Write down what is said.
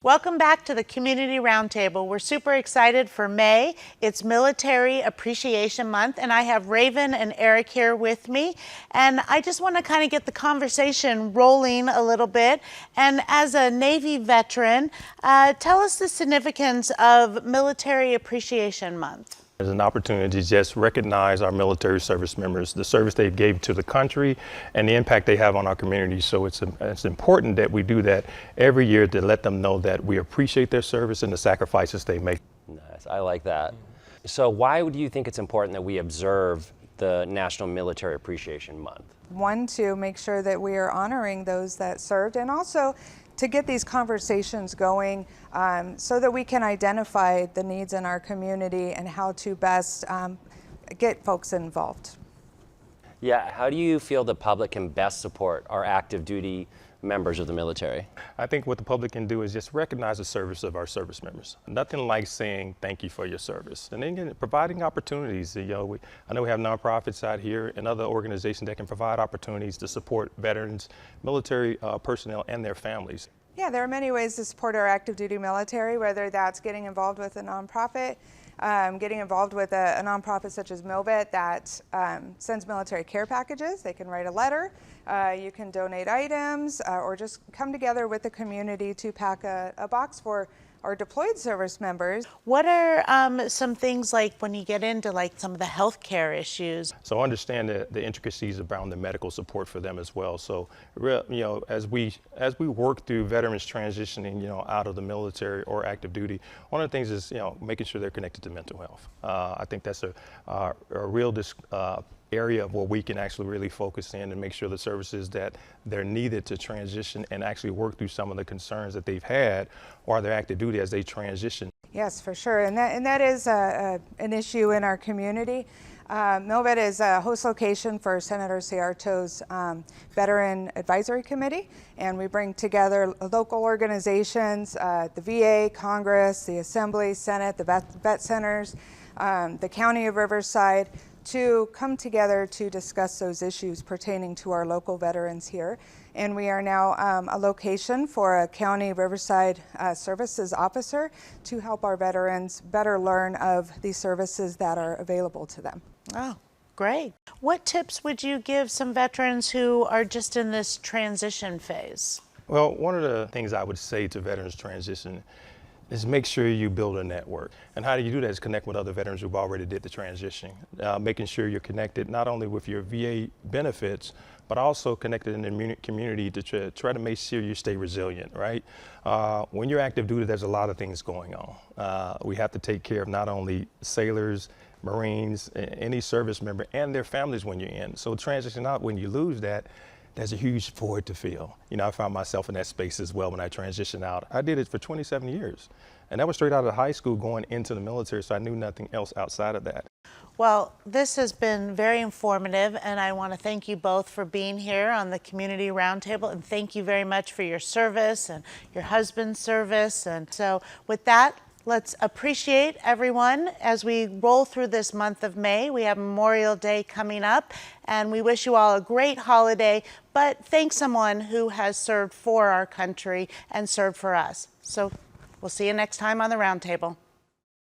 Welcome back to the Community Roundtable. We're super excited for May. It's Military Appreciation Month, and I have Raven and Eric here with me. And I just want to kind of get the conversation rolling a little bit. And as a Navy veteran, tell us the significance of Military Appreciation Month. There's an opportunity to just recognize our military service members, the service they gave to the country and the impact they have on our community. So it's important that we do that every year to let them know that we appreciate their service and the sacrifices they make. Nice, I like that. So why do you think it's important that we observe the National Military Appreciation Month? One, to make sure that we are honoring those that served, and also to get these conversations going so that we can identify the needs in our community and how to best get folks involved. Yeah, how do you feel the public can best support our active duty members of the military? I think what the public can do is just recognize the service of our service members. Nothing like saying thank you for your service. And then again, providing opportunities. I know we have nonprofits out here and other organizations that can provide opportunities to support veterans, military personnel, and their families. Yeah, there are many ways to support our active duty military, whether that's getting involved with a nonprofit, getting involved with a nonprofit such as MilVet that sends military care packages. They can write a letter, you can donate items, or just come together with the community to pack a box for our deployed service members. What are some things like when you get into like some of the healthcare issues? So understand the intricacies around the medical support for them as well. So as we work through veterans transitioning out of the military or active duty, one of the things is making sure they're connected to mental health. I think that's a real area where we can actually really focus in and make sure the services that they're needed to transition and actually work through some of the concerns that they've had or their active duty as they transition. Yes, for sure, and that is an issue in our community. MilVet is a host location for Senator Ciarto's Veteran Advisory Committee, and we bring together local organizations, the VA, Congress, the Assembly, Senate, the vet centers, the County of Riverside, to come together to discuss those issues pertaining to our local veterans here. And we are now a location for a County Riverside Services officer to help our veterans better learn of the services that are available to them. Oh, great. What tips would you give some veterans who are just in this transition phase? Well, one of the things I would say to veterans transition is make sure you build a network. And how do you do that is connect with other veterans who've already did the transition. Making sure you're connected not only with your VA benefits, but also connected in the community to try to make sure you stay resilient, right? When you're active duty, there's a lot of things going on. We have to take care of not only sailors, Marines, any service member, and their families when you're in. So transition out, when you lose that, there's a huge void to fill. I found myself in that space as well when I transitioned out. I did it for 27 years, and that was straight out of high school going into the military, so I knew nothing else outside of that. Well, this has been very informative, and I want to thank you both for being here on the Community Roundtable, and thank you very much for your service and your husband's service. And so with that, let's appreciate everyone as we roll through this month of May. We have Memorial Day coming up, and we wish you all a great holiday, but thank someone who has served for our country and served for us. So we'll see you next time on the Roundtable.